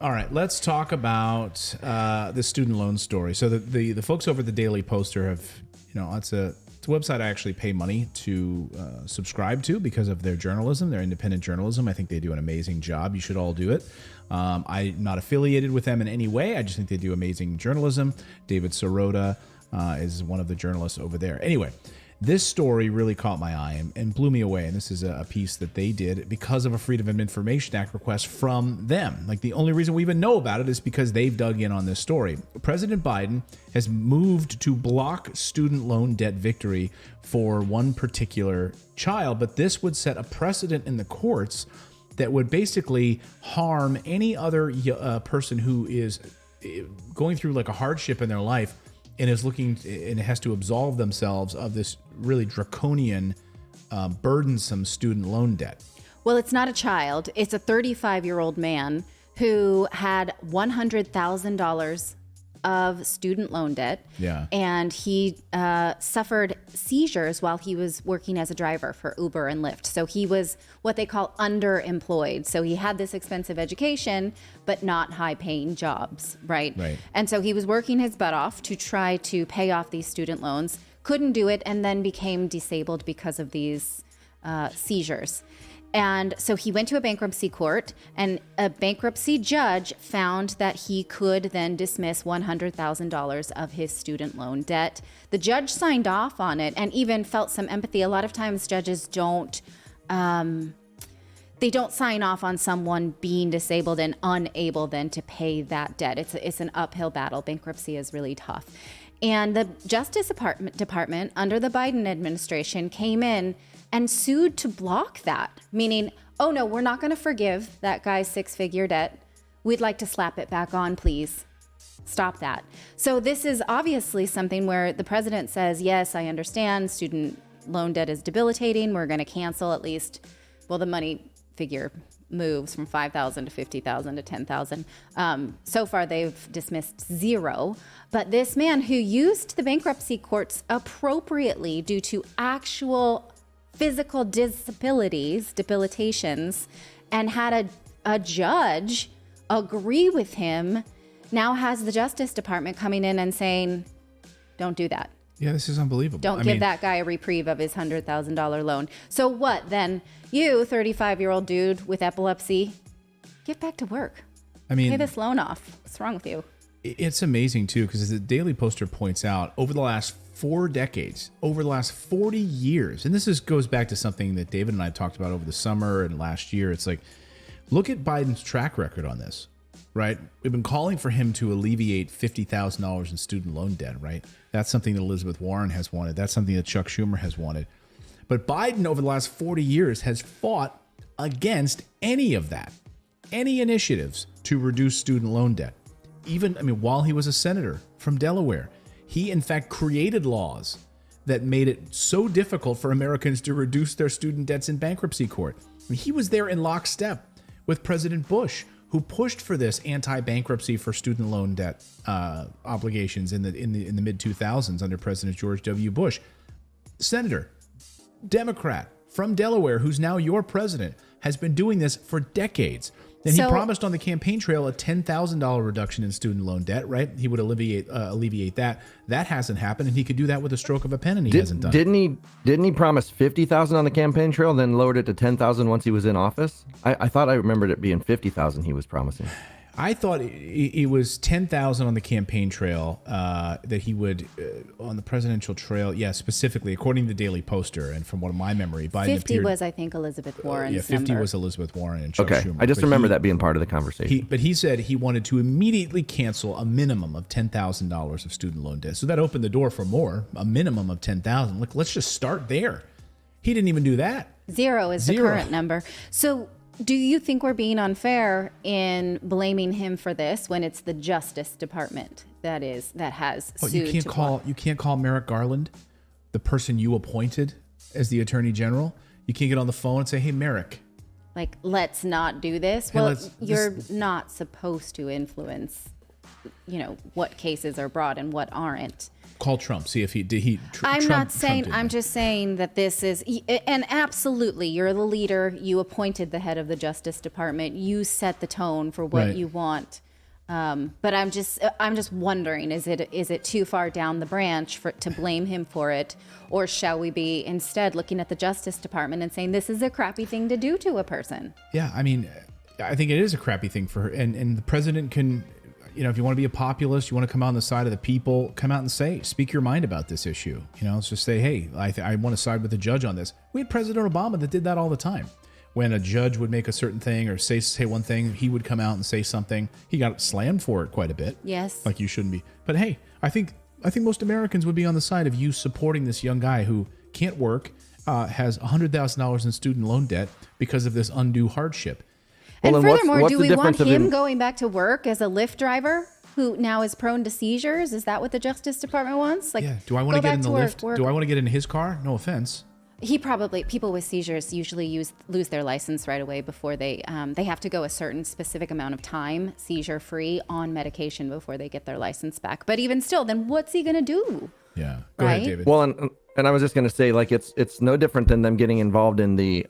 All right, let's talk about the student loan story. So the folks over at the Daily Poster have, it's a website I actually pay money to subscribe to because of their journalism, their independent journalism. I think they do an amazing job. You should all do it. I'm not affiliated with them in any way. I just think they do amazing journalism. David Sirota is one of the journalists over there. Anyway, this story really caught my eye and blew me away. And this is a piece that they did because of a Freedom of Information Act request from them. Like, the only reason we even know about it is because they've dug in on this story. President Biden has moved to block student loan debt victory for one particular child, but this would set a precedent in the courts that would basically harm any other person who is going through like a hardship in their life and is looking and has to absolve themselves of this really draconian, burdensome student loan debt. Well, it's not a child. It's a 35-year-old man who had $100,000 of student loan debt. Yeah. And he suffered seizures while he was working as a driver for Uber and Lyft. So he was what they call underemployed. So he had this expensive education, but not high-paying jobs, right? Right. And so he was working his butt off to try to pay off these student loans, couldn't do it, and then became disabled because of these seizures. And so he went to a bankruptcy court, and a bankruptcy judge found that he could then dismiss $100,000 of his student loan debt. The judge signed off on it and even felt some empathy. A lot of times judges don't sign off on someone being disabled and unable then to pay that debt. It's an uphill battle. Bankruptcy is really tough. And the Justice Department under the Biden administration came in and sued to block that, meaning, oh no, we're not going to forgive that guy's six-figure debt. We'd like to slap it back on, please. Stop that. So this is obviously something where the president says, yes, I understand student loan debt is debilitating. We're going to cancel at least, well, the money figure moves from 5,000 to 50,000 to 10,000. So far, they've dismissed zero. But this man who used the bankruptcy courts appropriately due to actual physical debilitations, and had a judge agree with him, now has the Justice Department coming in and saying, don't do that. Yeah, this is unbelievable. Don't give that guy a reprieve of his $100,000 loan. So what then? You, 35-year-old dude with epilepsy, get back to work. Pay this loan off. What's wrong with you? It's amazing, too, because as the Daily Poster points out, over the last 4 decades, over the last 40 years, and this goes back to something that David and I talked about over the summer and last year. It's like, look at Biden's track record on this, right? We've been calling for him to alleviate $50,000 in student loan debt, right? That's something that Elizabeth Warren has wanted. That's something that Chuck Schumer has wanted. But Biden, over the last 40 years, has fought against any of that, any initiatives to reduce student loan debt. Even, while he was a senator from Delaware, he in fact created laws that made it so difficult for Americans to reduce their student debts in bankruptcy court. He was there in lockstep with President Bush, who pushed for this anti-bankruptcy for student loan debt obligations in the mid-2000s under President George W. Bush. Senator, Democrat from Delaware, who's now your president, has been doing this for decades. And he promised on the campaign trail a $10,000 reduction in student loan debt, right? He would alleviate that. That hasn't happened, and he could do that with a stroke of a pen, and he hasn't done it. Didn't he promise $50,000 on the campaign trail, then lowered it to $10,000 once he was in office? I thought I remembered it being $50,000 he was promising. I thought it was $10,000 on the campaign trail that he would on the presidential trail. Yeah, specifically according to the Daily Poster, and from what my memory, Biden 50 was, I think, Elizabeth Warren's 50 number. was Elizabeth Warren and Chuck Schumer. I just remember that being part of the conversation. But he said he wanted to immediately cancel a minimum of $10,000 of student loan debt. So that opened the door for more, a minimum of $10,000. Look, let's just start there. He didn't even do that. Zero is the current number. So do you think we're being unfair in blaming him for this when it's the Justice Department that has sued? You can't call Merrick Garland, the person you appointed as the Attorney General. You can't get on the phone and say, "Hey, Merrick, let's not do this." Hey, well, you're not supposed to influence what cases are brought and what aren't. Call Trump. See if he did. I'm not saying. I'm just saying that this is, and absolutely, you're the leader. You appointed the head of the Justice Department. You set the tone for what Right. you want. But I'm just wondering, is it too far down the branch to blame him for it, or shall we be instead looking at the Justice Department and saying this is a crappy thing to do to a person? Yeah, I mean, I think it is a crappy thing for her, and the president can, if you want to be a populist, you want to come out on the side of the people, come out and speak your mind about this issue. Let's just say, hey, I want to side with the judge on this. We had President Obama that did that all the time. When a judge would make a certain thing or say one thing, he would come out and say something. He got slammed for it quite a bit. Yes. Like you shouldn't be. But hey, I think most Americans would be on the side of you supporting this young guy who can't work, has $100,000 in student loan debt because of this undue hardship. And Well, then furthermore, what's do the we want difference of him going back to work as a Lyft driver who now is prone to seizures? Is that what the Justice Department wants? Like, Yeah. Do I want to go get in back the work, Lyft? work. Do I want to get in his car? No offense. People with seizures usually lose their license right away before they have to go a certain specific amount of time seizure free on medication before they get their license back. But even still, then what's he going to do? Yeah. Go ahead, Right? David. Well, and I was just going to say, like, it's no different than them getting involved in the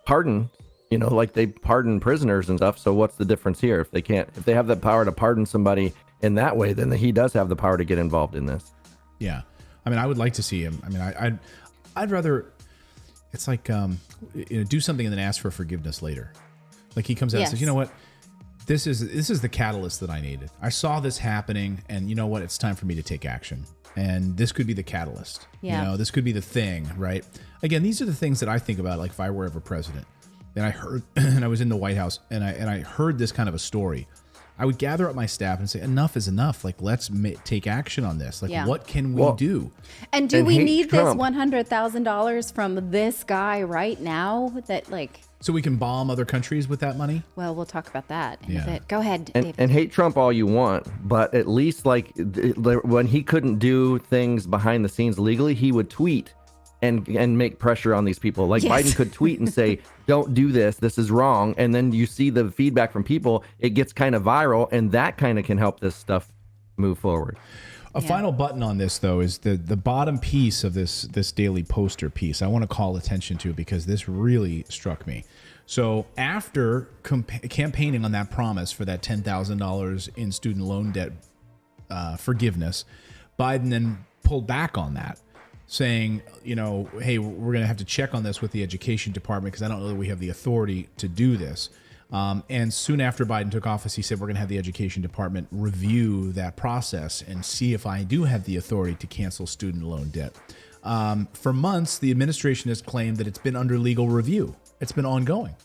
pardon. Like they pardon prisoners and stuff. So what's the difference here? If they have the power to pardon somebody in that way, then he does have the power to get involved in this. Yeah. I mean, I would like to see him. I mean, I'd rather, it's like, do something and then ask for forgiveness later. Like he comes out and says, Yes. you know what? This is the catalyst that I needed. I saw this happening and you know what? It's time for me to take action. And this could be the catalyst. Yeah. This could be the thing, right? Again, these are the things that I think about, like if I were ever president and I heard, and I was in the White House and I heard this kind of a story, I would gather up my staff and say, enough is enough. Like, let's take action on this. Like, Yeah. what can we do? And do And we hate need Trump. this $100,000 from this guy right now? That So we can bomb other countries with that money? well, we'll talk about that in Yeah. a bit. Go ahead, David. And hate Trump all you want, but at least when he couldn't do things behind the scenes legally, he would tweet and make pressure on these people. Like Yes. Biden could tweet and say, don't do this, this is wrong. And then you see the feedback from people, it gets kind of viral, and that kind of can help this stuff move forward. A final button on this, though, is the bottom piece of this Daily Poster piece. I want to call attention to because this really struck me. So after campaigning on that promise for that $10,000 in student loan debt forgiveness, Biden then pulled back on that, saying, hey, we're going to have to check on this with the education department because I don't know that we have the authority to do this. And soon after Biden took office, he said, we're going to have the education department review that process and see if I do have the authority to cancel student loan debt. For months, the administration has claimed that it's been under legal review. It's been ongoing.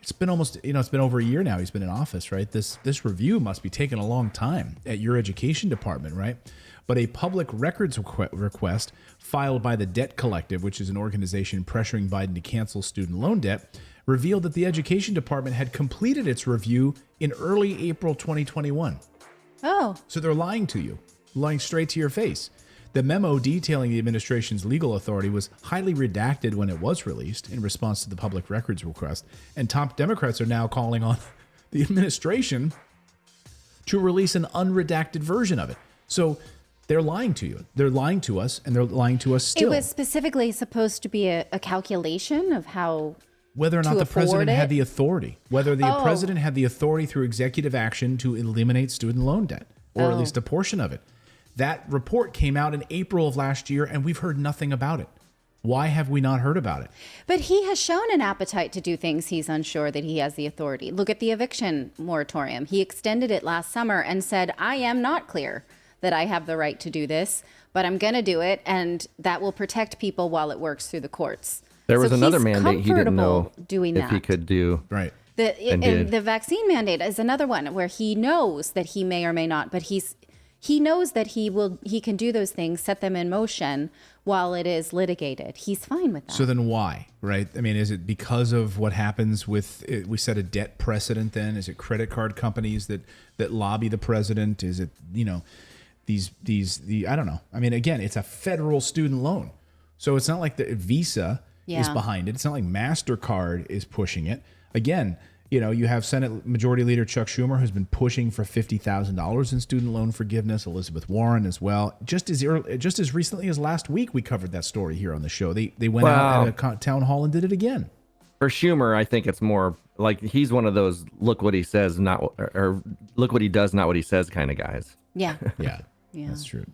It's been almost, it's been over a year now he's been in office, right? This review must be taking a long time at your education department, right? But a public records request filed by the Debt Collective, which is an organization pressuring Biden to cancel student loan debt, revealed that the education department had completed its review in early April 2021. Oh, So they're lying to you, lying straight to your face. The memo detailing the administration's legal authority was highly redacted when it was released in response to the public records request, and top Democrats are now calling on the administration to release an unredacted version of it. So they're lying to you. They're lying to us, and they're lying to us still. it was specifically supposed to be a calculation of how. Whether or not to the president afford it? had the authority, whether the Oh. president had the authority through executive action to eliminate student loan debt, or at Oh. least a portion of it. That report came out in April of last year, and we've heard nothing about it. Why have we not heard about it? But he has shown an appetite to do things he's unsure that he has the authority. Look at the eviction moratorium. He extended it last summer and said, I am not clear that I have the right to do this, but I'm going to do it, and that will protect people while it works through the courts. There was So another he's mandate he didn't know comfortable doing if he that. could do. Right. And And did. the vaccine mandate is another one where he knows that he may or may not, but he knows that he can do those things, set them in motion while it is litigated. He's fine with that. So then why, right? I mean, is it because of what happens with, we set a debt precedent then? Is it credit card companies that lobby the president? Is it, I don't know. I mean, again, it's a federal student loan. So it's not like the Visa is Yeah. behind it. It's not like MasterCard is pushing it. Again, You know, you have Senate Majority Leader Chuck Schumer, who's been pushing for $50,000 in student loan forgiveness. Elizabeth Warren as well. Just as recently as last week, we covered that story here on the show. They went out at a town hall and did it again. For Schumer, I think it's more like he's one of those look what he says, or look what he does, not what he says kind of guys. Yeah. Yeah, that's true.